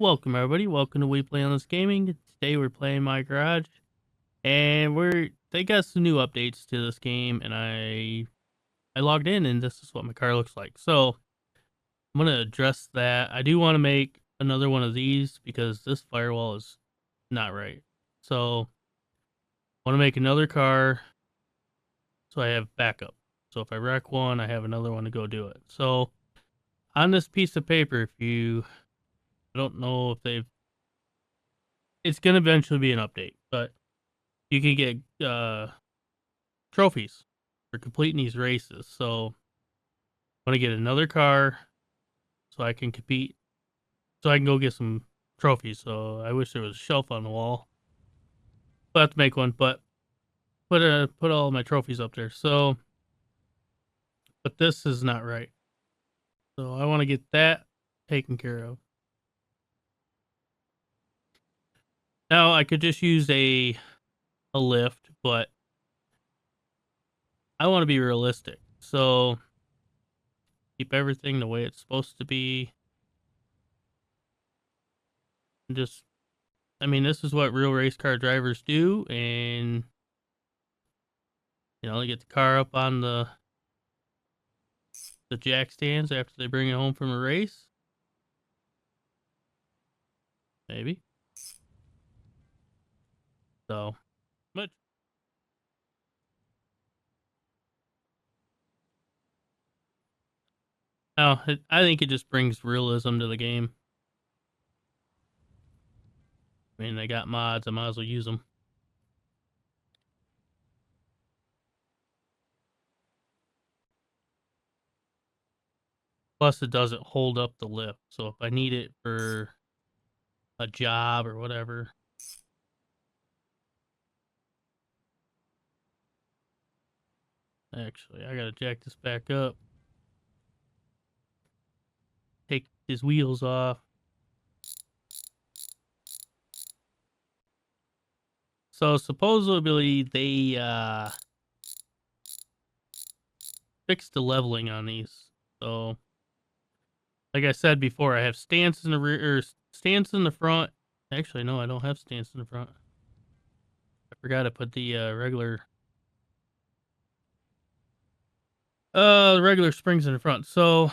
Welcome everybody, welcome to weplayendlessgaming. Today we're playing my garage, and they got some new updates to this game, and I logged in, and this is what my car looks like. So I'm gonna address that. I do want to make another one of these because this firewall is not right. So I want to make another car so I have backup. So if I wreck one, I have another one to go do it. So on this piece of paper, I don't know if it's gonna eventually be an update, but you can get trophies for completing these races. So I want to get another car so I can compete, so I can go get some trophies. So I wish there was a shelf on the wall. I'll have to make one, but put all my trophies up there. So, but this is not right. So I want to get that taken care of. Now I could just use a lift, but I want to be realistic. So keep everything the way it's supposed to be. And just, I mean, this is what real race car drivers do, and they get the car up on the jack stands after they bring it home from a race. Maybe. So, but no, I think it just brings realism to the game. I mean, they got mods, I might as well use them. Plus, it doesn't hold up the lift. So if I need it for a job or whatever. Actually, I gotta jack this back up. Take his wheels off. So supposedly they fixed the leveling on these. So like I said before, I have stance in the rear, or stance in the front. Actually, no, I don't have stance in the front. I forgot to put the regular springs in the front. So,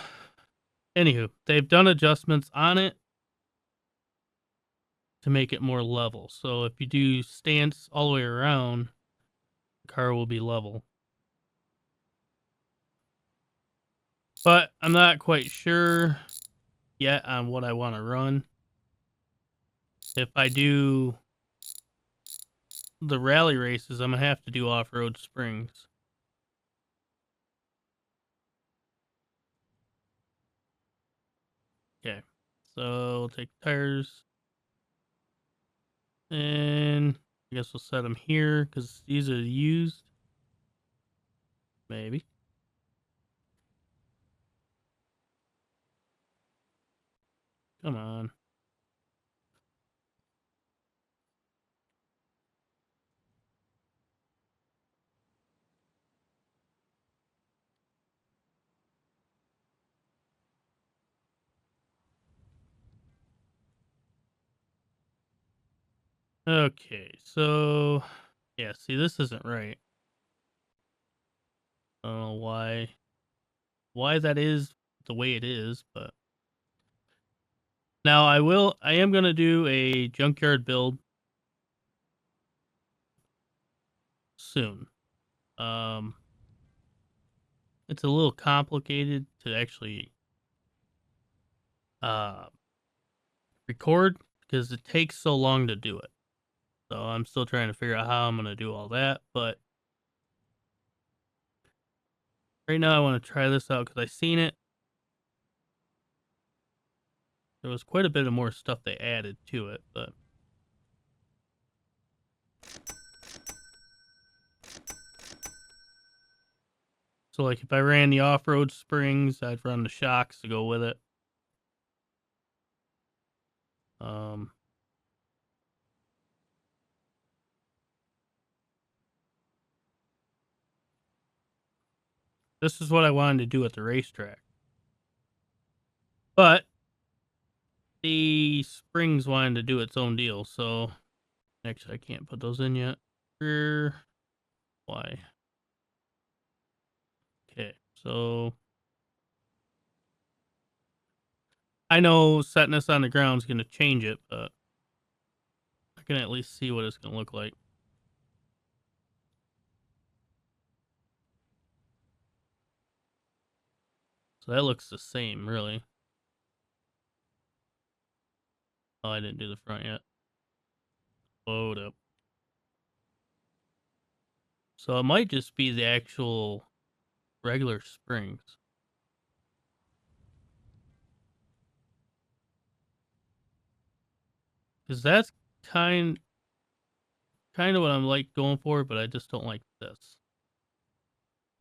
anywho, they've done adjustments on it to make it more level. So if you do stance all the way around, the car will be level. But I'm not quite sure yet on what I want to run. If I do the rally races, I'm gonna have to do off-road springs. Okay, so we'll take tires, and I guess we'll set them here because these are used. Maybe. Come on. Okay, so yeah, see, this isn't right. I don't know why that is the way it is, but now I am gonna do a junkyard build soon. Um, it's a little complicated to actually uh record because it takes so long to do it. So I'm still trying to figure out how I'm gonna do all that, but right now I want to try this out because I seen it. There was quite a bit of more stuff they added to it, but so like if I ran the off-road springs, I'd run the shocks to go with it. Um, this is what I wanted to do at the racetrack, but the springs wanted to do its own deal, so actually I can't put those in yet. Why? Okay, so I know setting this on the ground is going to change it, but I can at least see what it's going to look like. So that looks the same, really. Oh, I didn't do the front yet. Load up. So it might just be the actual regular springs. Because that's kind of what I'm like going for, but I just don't like this.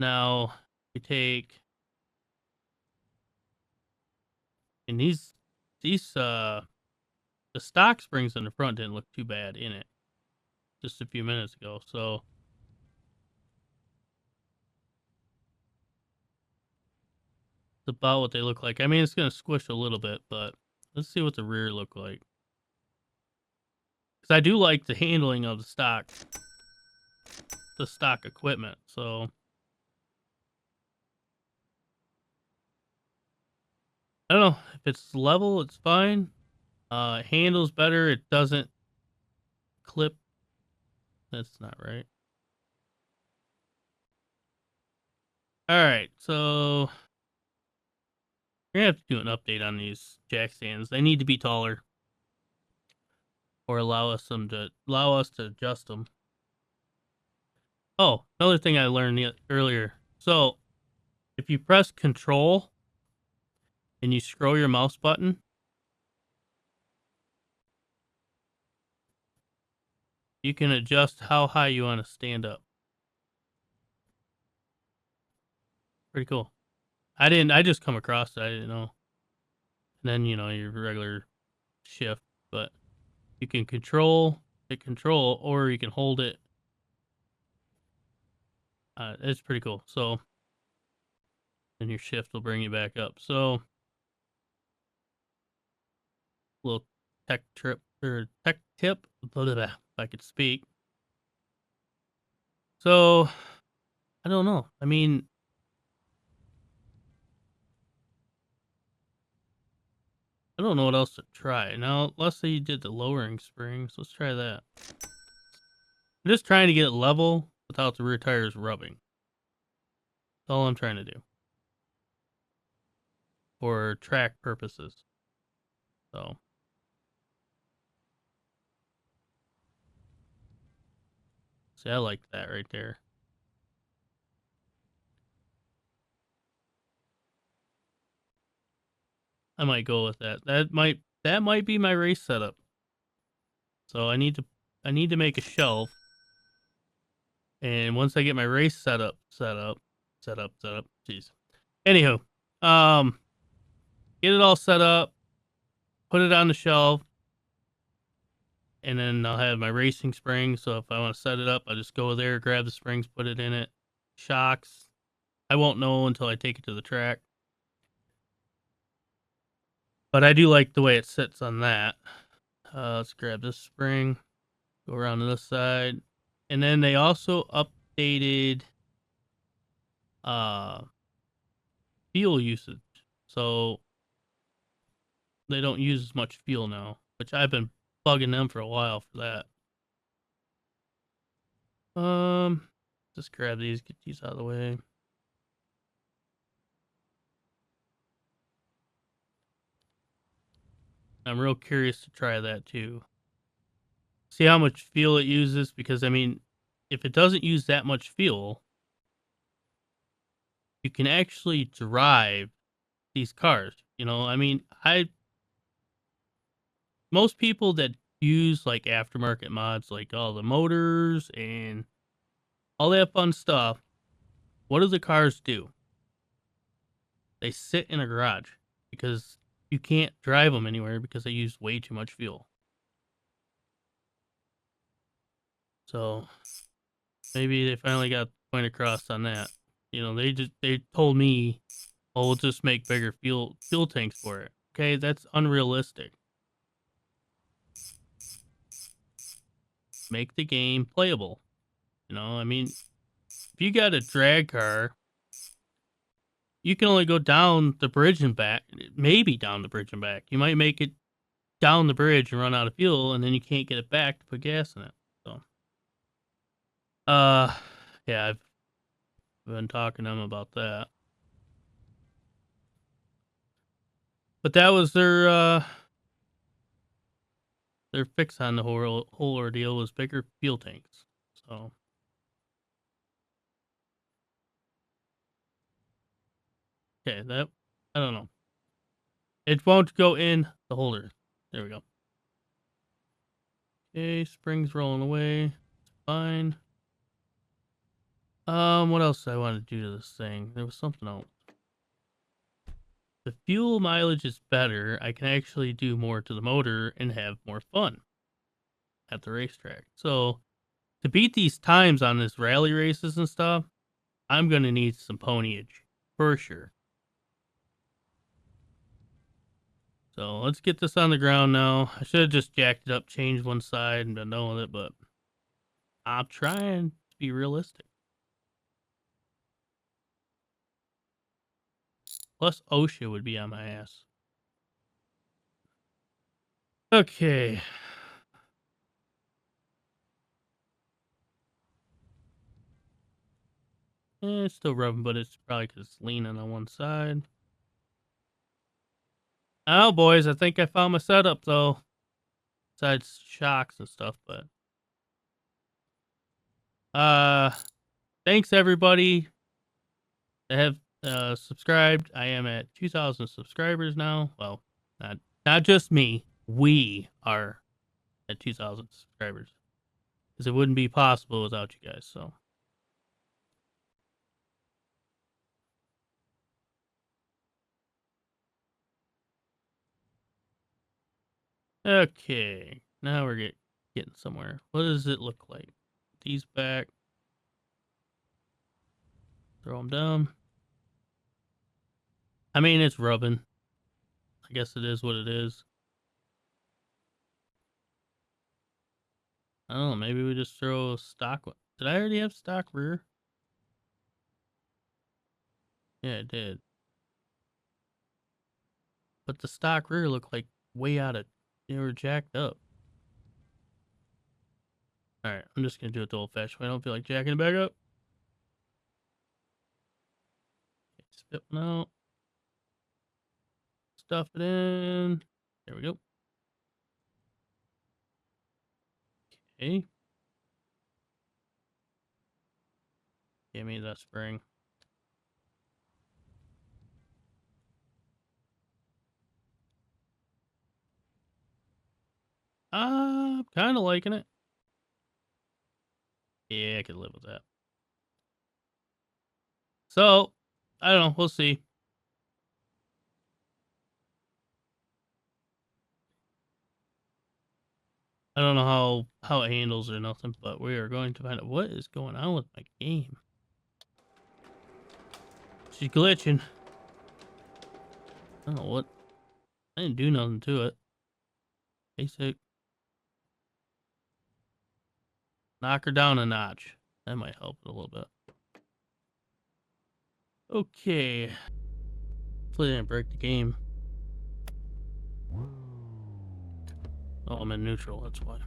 Now, we take, and these the stock springs in the front didn't look too bad in it just a few minutes ago, so it's about what they look like. I mean, it's gonna squish a little bit, but let's see what the rear look like. Because I do like the handling of the stock equipment, so I don't know. If it's level, it's fine. It handles better. It doesn't clip. That's not right. Alright, so we're gonna have to do an update on these jack stands. They need to be taller. Or allow us to adjust them. Oh, another thing I learned earlier. So if you press Control and you scroll your mouse button, you can adjust how high you want to stand up. Pretty cool. I just come across it. I didn't know. And then, your regular shift, but you can hit control, or you can hold it. It's pretty cool. So then your shift will bring you back up. So little tech tip, blah, blah, blah, if I could speak. So I don't know. I mean, I don't know what else to try. Now, let's say you did the lowering springs. Let's try that. I'm just trying to get it level without the rear tires rubbing. That's all I'm trying to do. For track purposes. So. See, I like that right there. I might go with that. That might be my race setup. So I need to make a shelf. And once I get my race set up. Jeez. Anywho, get it all set up, put it on the shelf, and then I'll have my racing springs. So if I want to set it up, I'll just go there, grab the springs, put it in it. Shocks, I won't know until I take it to the track. But I do like the way it sits on that. Let's grab this spring, go around to this side. And then they also updated fuel usage. So they don't use as much fuel now, which I've been bugging them for a while for that. Just grab these, get these out of the way. I'm real curious to try that too. See how much fuel it uses, because I mean, if it doesn't use that much fuel, you can actually drive these cars. I mean, most people that use like aftermarket mods, like all the motors and all that fun stuff, what do the cars do? They sit in a garage because you can't drive them anywhere because they use way too much fuel. So maybe they finally got the point across on that. They told me, "Oh, we'll just make bigger fuel tanks for it." Okay, that's unrealistic. make the game playable. You know, I mean, if you got a drag car, you can only go down the bridge and back, maybe down the bridge and back. You might make it down the bridge and run out of fuel, and then you can't get it back to put gas in it. So, yeah, I've been talking to them about that. But that was their fix on the whole ordeal was bigger fuel tanks. So, okay, that I don't know. It won't go in the holder. There we go. Okay, springs rolling away. It's fine. What else did I want to do to this thing? There was something else. The fuel mileage is better. I can actually do more to the motor and have more fun at the racetrack. So to beat these times on this rally races and stuff, I'm gonna need some ponyage for sure. So let's get this on the ground now. I should have just jacked it up, changed one side, and been done with it, but I'm trying to be realistic. Plus, OSHA would be on my ass. Okay. It's still rubbing, but it's probably because it's leaning on one side. Oh, boys, I think I found my setup, though. Besides shocks and stuff, but... Thanks, everybody that have subscribed. I am at 2,000 subscribers now. Well, not just me. We are at 2,000 subscribers. Because it wouldn't be possible without you guys, so... Okay, now we're getting somewhere. What does it look like? These back. Throw them down. I mean, it's rubbing. I guess it is what it is. I don't know, maybe we just throw stock. Did I already have stock rear? Yeah, I did. But the stock rear looked like way out of... They were jacked up. Alright, I'm just going to do it the old-fashioned way. I don't feel like jacking it back up. Okay, spit one out. Stuff it in. There we go. Okay. Give me that spring. I'm kind of liking it. Yeah, I could live with that. So, I don't know. We'll see. I don't know how it handles or nothing, but we are going to find out what is going on with my game. She's glitching. I don't know what. I didn't do nothing to it. Basic. Knock her down a notch. That might help it a little bit. Okay. Hopefully I didn't break the game. Oh, I'm in neutral, that's why.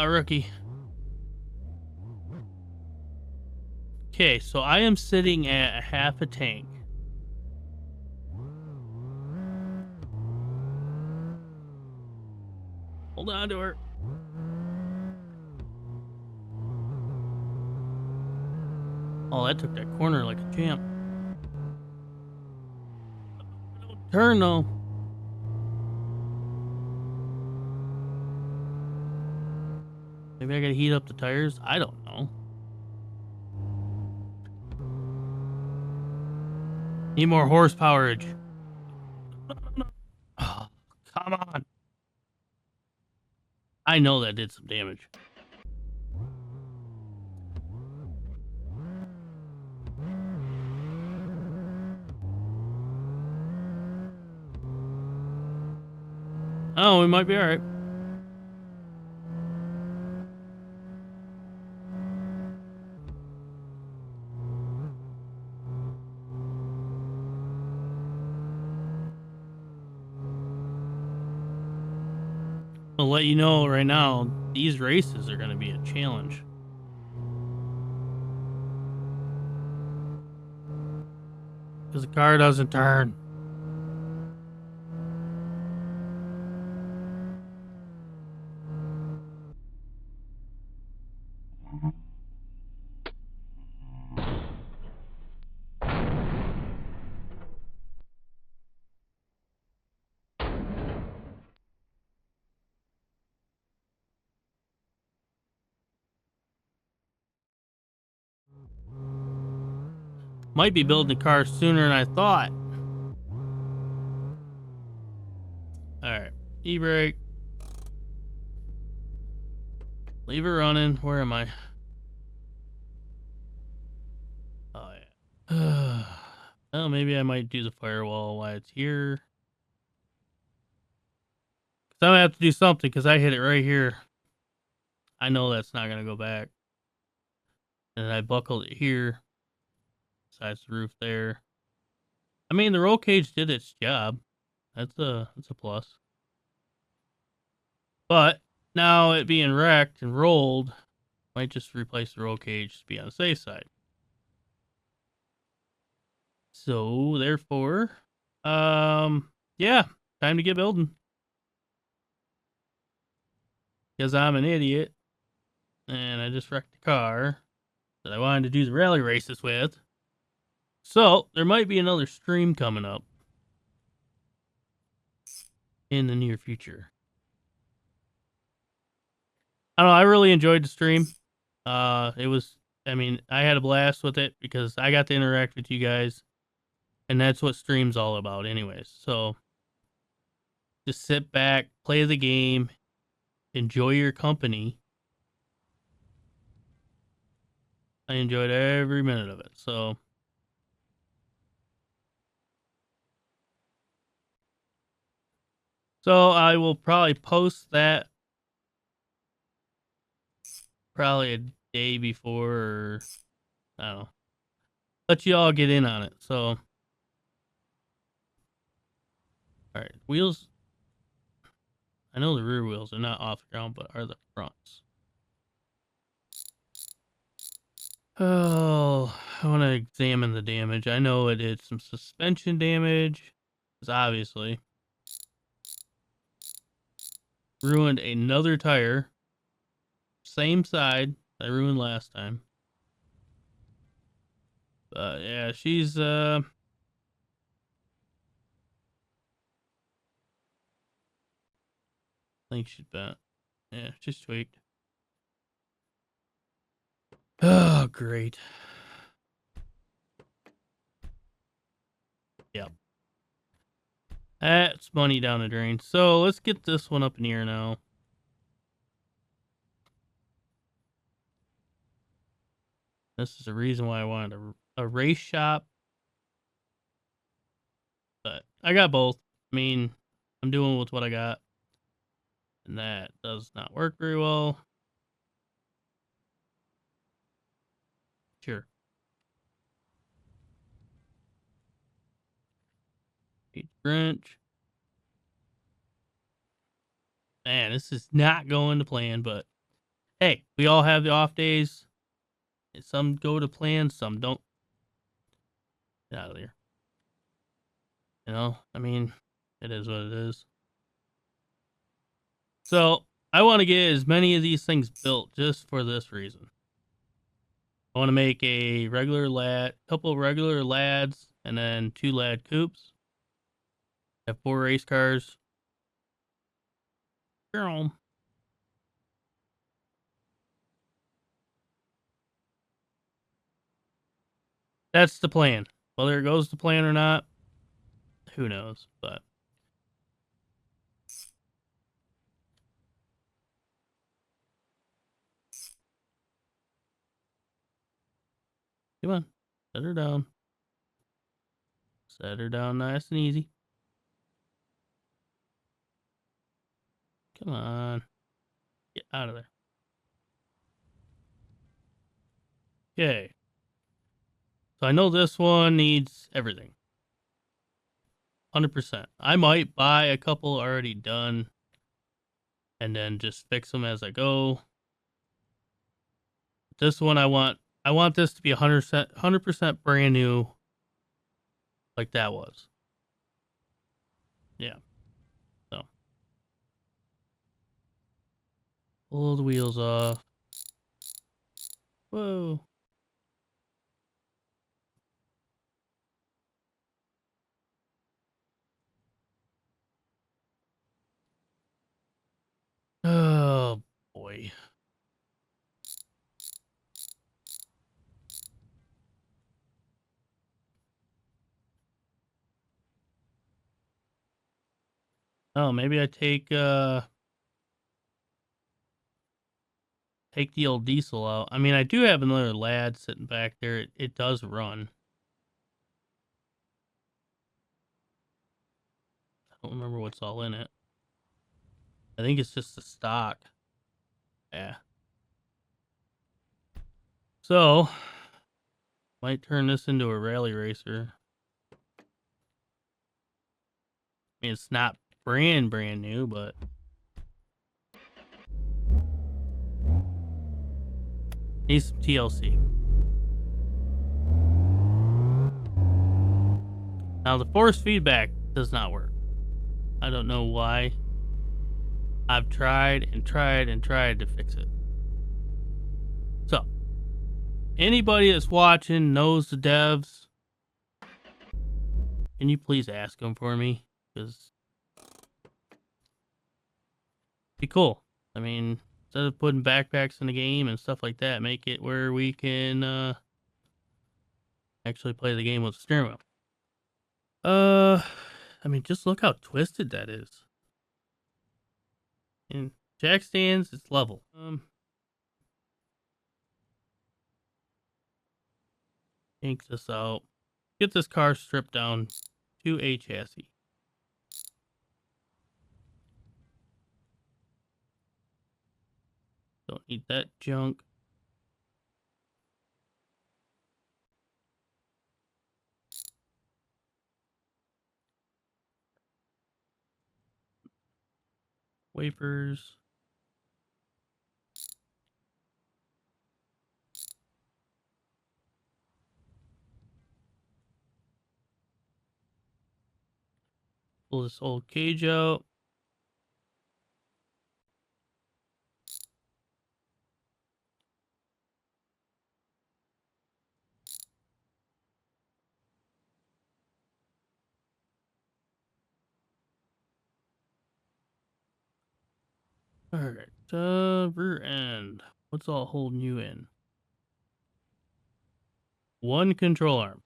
Rookie. Okay, so I am sitting at a half a tank. Hold on to her. Oh, that took that corner like a champ. Don't turn though. Maybe I gotta heat up the tires? I don't know. Need more horsepowerage. Oh, come on. I know that did some damage. Oh, we might be all right. I'll let you know right now, these races are going to be a challenge. Because the car doesn't turn. Might be building the car sooner than I thought. Alright. E-brake. Leave it running. Where am I? Oh, yeah. Well, maybe I might do the firewall while it's here. Because I'm going to have to do something because I hit it right here. I know that's not going to go back. And I buckled it here. Besides the roof there. I mean, the roll cage did its job. That's a plus. But now it being wrecked and rolled, might just replace the roll cage to be on the safe side. So therefore, yeah, time to get building. Because I'm an idiot and I just wrecked the car that I wanted to do the rally races with. So there might be another stream coming up in the near future. I don't know. I really enjoyed the stream. It was. I mean, I had a blast with it because I got to interact with you guys, and that's what stream's all about, anyways. So just sit back, play the game, enjoy your company. I enjoyed every minute of it. So I will probably post that probably a day before, or I don't know. Let you all get in on it. So, all right, wheels. I know the rear wheels are not off the ground, but are the fronts? Oh, I want to examine the damage. I know it did some suspension damage. Because obviously ruined another tire. Same side I ruined last time. But yeah, she's I think she's bent. Yeah, she's tweaked. Oh, great. Yep. That's money down the drain. So let's get this one up in here now. This is the reason why I wanted a race shop. But I got both. I mean, I'm doing with what I got. And that does not work very well. Sure. Wrench. Man, this is not going to plan, but hey, we all have the off days. Some go to plan, some don't. Get out of there. You know, I mean, it is what it is. So I want to get as many of these things built just for this reason. I want to make a regular lad, couple regular lads, and then 2 lad coupes. Have 4 race cars. That's the plan. Whether it goes to plan or not, who knows? But come on, set her down. Set her down nice and easy. Come on. Get out of there. Okay. So I know this one needs everything. 100%. I might buy a couple already done and then just fix them as I go. This one I want this to be 100% brand new like that was. Yeah. So pull the wheels off. Whoa. Oh boy. Oh, maybe I take the old diesel out. I mean, I do have another lad sitting back there. It does run. I don't remember what's all in it. I think it's just the stock. Yeah. So, might turn this into a rally racer. I mean, it's not brand new, but needs some TLC. Now, the force feedback does not work. I don't know why. I've tried and tried and tried to fix it. So, anybody that's watching knows the devs. Can you please ask them for me? Because be cool. I mean, instead of putting backpacks in the game and stuff like that, make it where we can actually play the game with the steering wheel. I mean, just look how twisted that is. And jack stands, it's level. Yank this out. Get this car stripped down to a chassis. Don't need that junk. Wafers. Pull this old cage out. Alright, rear end. What's all holding you in? One control arm.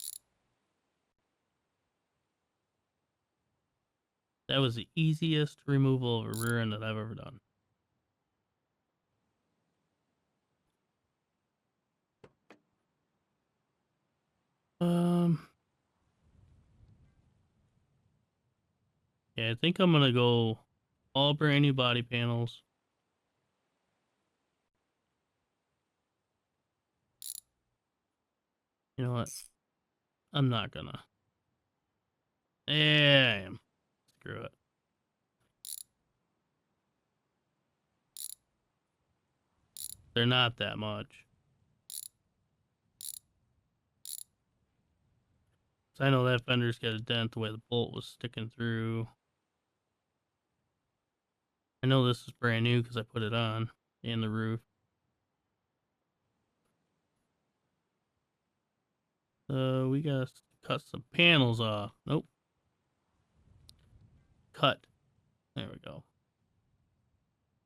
That was the easiest removal of a rear end that I've ever done. Yeah, I think I'm gonna go all brand new body panels. You know what? I'm not gonna. Yeah, I am. Screw it. They're not that much. So I know that fender's got a dent the way the bolt was sticking through. I know this is brand new because I put it on and the roof. We gotta cut some panels off. Nope. Cut. There we go.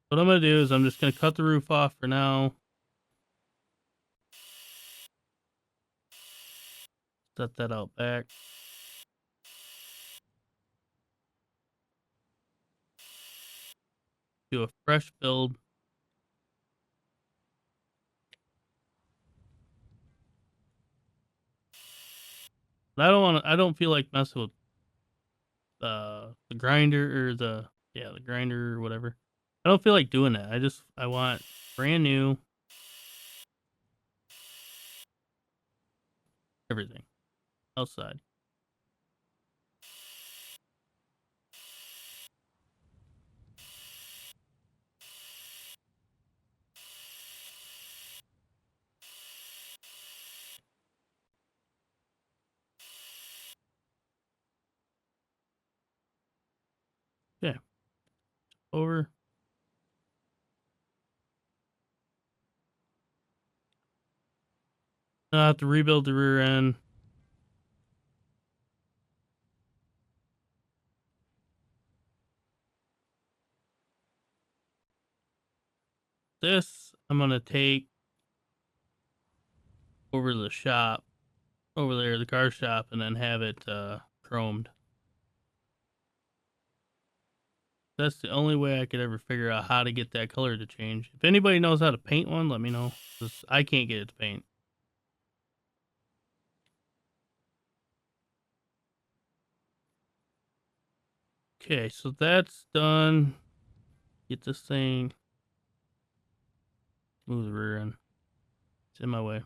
What I'm gonna do is I'm just gonna cut the roof off for now. Set that out back. Do a fresh build. But I don't feel like messing with the grinder or the grinder or whatever. I don't feel like doing that. I want brand new everything outside. Okay, over. I have to rebuild the rear end. This I'm gonna take over to the shop over there, the car shop, and then have it chromed. That's the only way I could ever figure out how to get that color to change. If anybody knows how to paint one, let me know. 'Cause I can't get it to paint. Okay, so that's done. Get this thing. Move the rear end. It's in my way.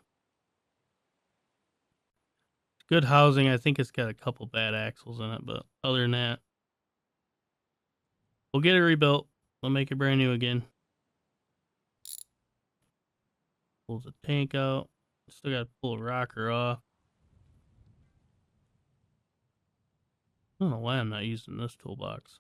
It's good housing. I think it's got a couple bad axles in it, but other than that, we'll get it rebuilt. We'll make it brand new again. Pull the tank out. Still got to pull a rocker off. I don't know why I'm not using this toolbox.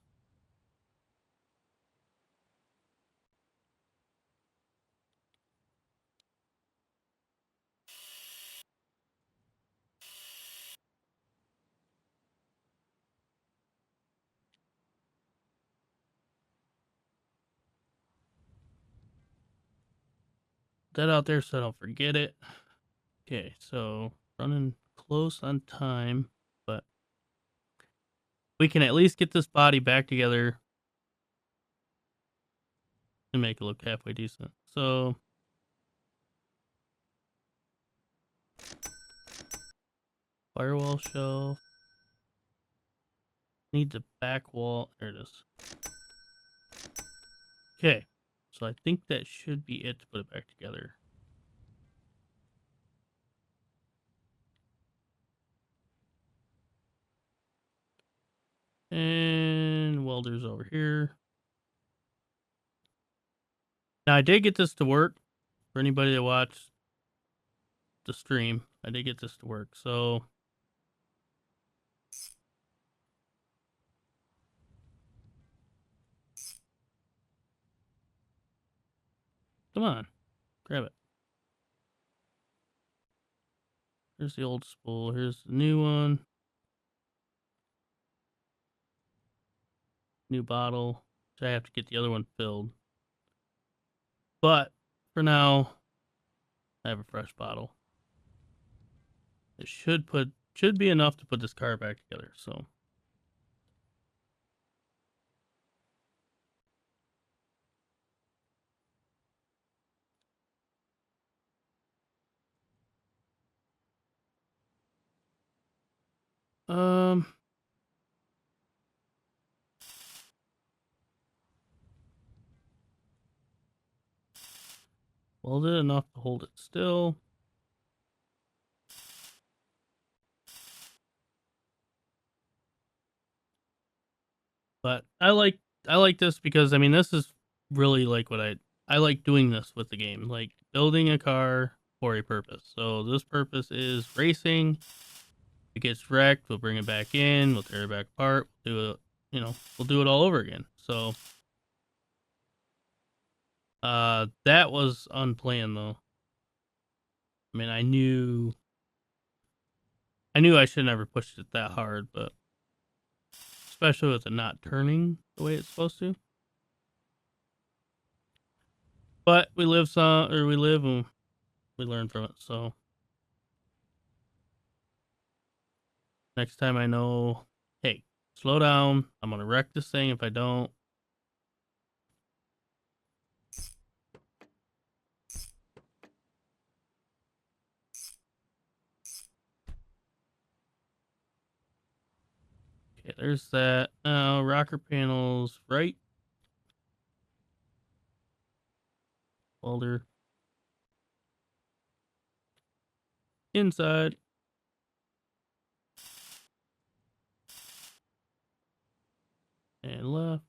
That out there so I don't forget it. Okay, so running close on time, but we can at least get this body back together and make it look halfway decent. So firewall shelf. Need the back wall. There it is. Okay, so I think that should be it to put it back together. And welders over here. Now I did get this to work. For anybody that watched the stream, I did get this to work. So come on, grab it. Here's the old spool. Here's the new one. New bottle. So I have to get the other one filled. But for now, I have a fresh bottle. It should be enough to put this car back together. So um welded enough to hold it still. But I like this because I mean this is really like what I like doing this with the game, like building a car for a purpose. So this purpose is racing. If it gets wrecked, we'll bring it back in, we'll tear it back apart, we'll do it, we'll do it all over again. So that was unplanned though. I mean I knew I should never pushed it that hard, but especially with it not turning the way it's supposed to. But we live and we learn from it. So next time I know, hey, slow down. I'm gonna wreck this thing if I don't. Okay, there's that. Now rocker panels right. welder. Inside. And left.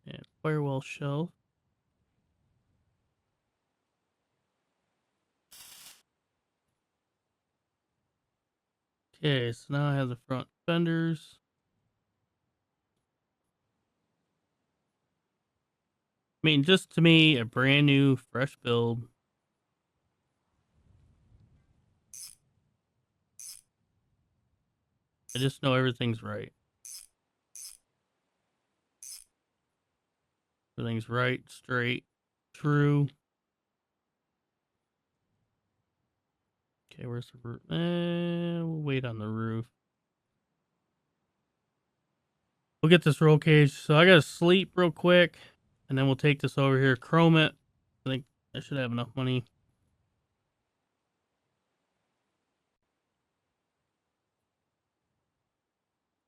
And firewall shelf. Okay, so now I have the front fenders. I mean, just to me, a brand new, fresh build. I just know everything's right. Everything's right, straight, true. Okay, where's the roof? We'll wait on the roof. We'll get this roll cage. So I gotta sleep real quick, and then we'll take this over here, chrome it. I think I should have enough money.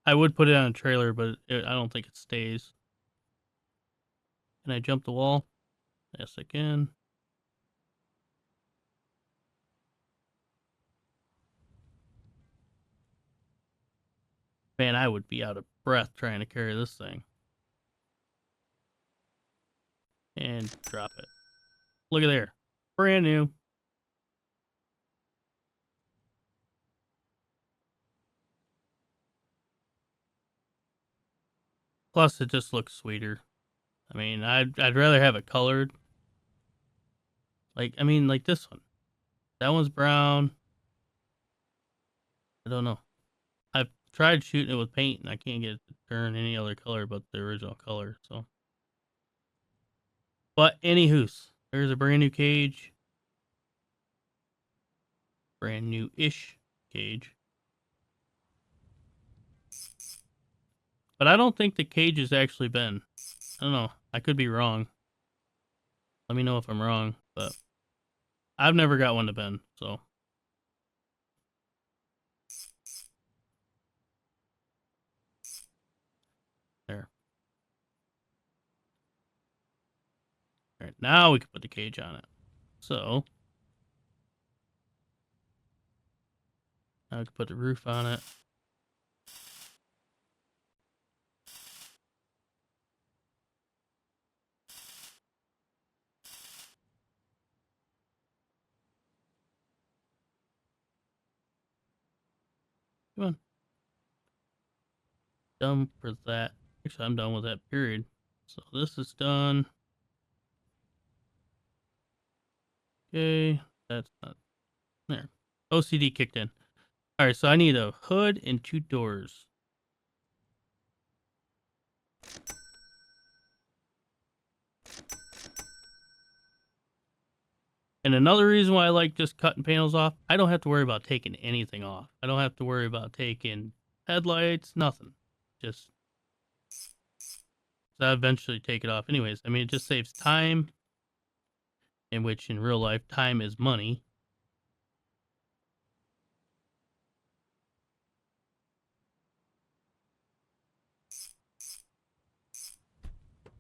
I would put it on a trailer, but I don't think it stays. Can I jump the wall? Yes, I can. Man, I would be out of breath trying to carry this thing. And drop it. Look at there. Brand new. Plus, it just looks sweeter. I mean, I'd rather have it colored. Like this one. That one's brown. I don't know. I've tried shooting it with paint, and I can't get it to turn any other color but the original color. So, but anywho's, there's a brand new cage. Brand new-ish cage. But I don't think the cage has actually been. I don't know. I could be wrong. Let me know if I'm wrong, but I've never got one to bend, so. There. All right, now we can put the cage on it. So, now we can put the roof on it. Come on. Done for that. Actually, I'm done with that period. So this is done. Okay, that's not there. OCD kicked in. All right, so I need a hood and 2 doors. And another reason why I like just cutting panels off, I don't have to worry about taking anything off. I don't have to worry about taking headlights, nothing. Just, I eventually take it off anyways. I mean, it just saves time, in which in real life, time is money.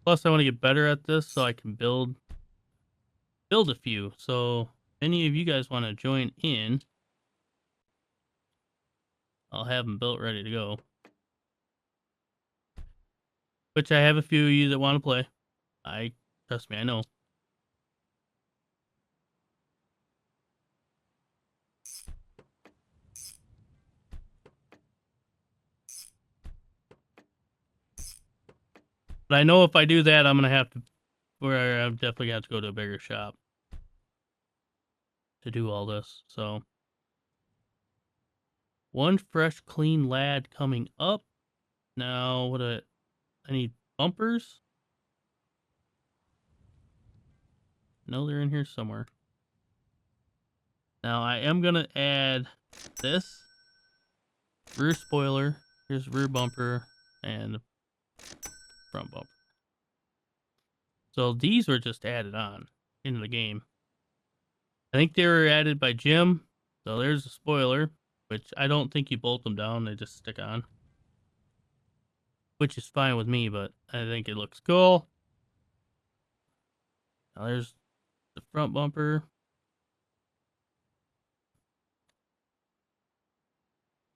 Plus, I want to get better at this so I can build a few. So, if any of you guys want to join in, I'll have them built ready to go. Which I have a few of you that want to play. Trust me, I know. But I know if I do that, I'm gonna have to, where I'm definitely have to go to a bigger shop to do all this. So, one fresh, clean lad coming up. Now, I need bumpers. No, they're in here somewhere. Now, I am gonna add this rear spoiler. Here's rear bumper and front bumper. So these were just added on into the game. I think they were added by Jim. So there's a spoiler, which I don't think you bolt them down, they just stick on. which is fine with me, but I think it looks cool. Now there's the front bumper.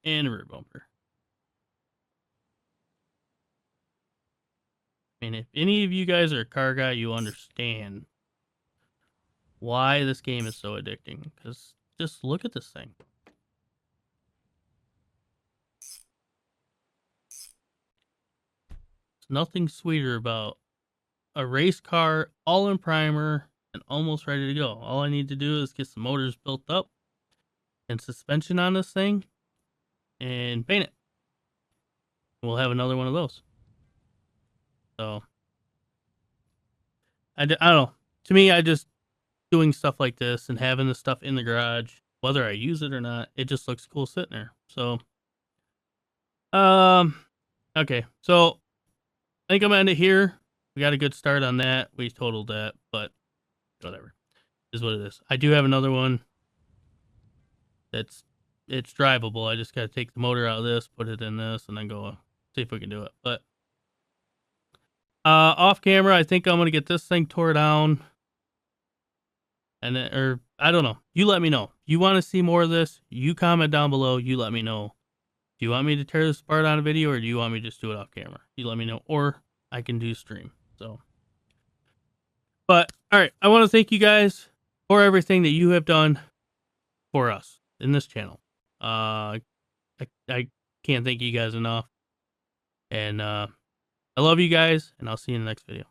And a rear bumper. I mean, if any of you guys are a car guy, you understand why this game is so addicting. Because just look at this thing. There's nothing sweeter about a race car all in primer and almost ready to go. All I need to do is get some motors built up and suspension on this thing and paint it. We'll have another one of those. So, I don't know. To me, I just doing stuff like this and having the stuff in the garage, whether I use it or not, it just looks cool sitting there. So, okay. So, I think I'm gonna end it here. We got a good start on that. We totaled that, but whatever. It is what it is. I do have another one it's drivable. I just got to take the motor out of this, put it in this, and then go see if we can do it. But off camera, I think I'm gonna get this thing tore down, and then, or I don't know. You let me know. You want to see more of this? You comment down below. You let me know. Do you want me to tear this apart on a video, or do you want me to just do it off camera? You let me know, or I can do stream. So, but all right, I want to thank you guys for everything that you have done for us in this channel. I can't thank you guys enough, and I love you guys, and I'll see you in the next video.